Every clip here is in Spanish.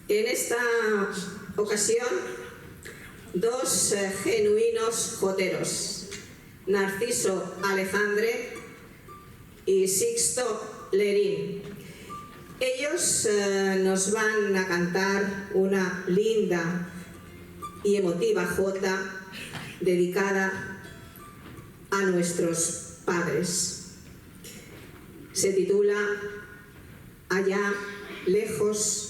En esta ocasión, dos genuinos joteros, Narciso Alejandre y Sixto Lerín. Ellos nos van a cantar una linda y emotiva jota dedicada a nuestros padres. Se titula Allá lejos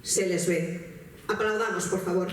se les ve. Aplaudamos, por favor.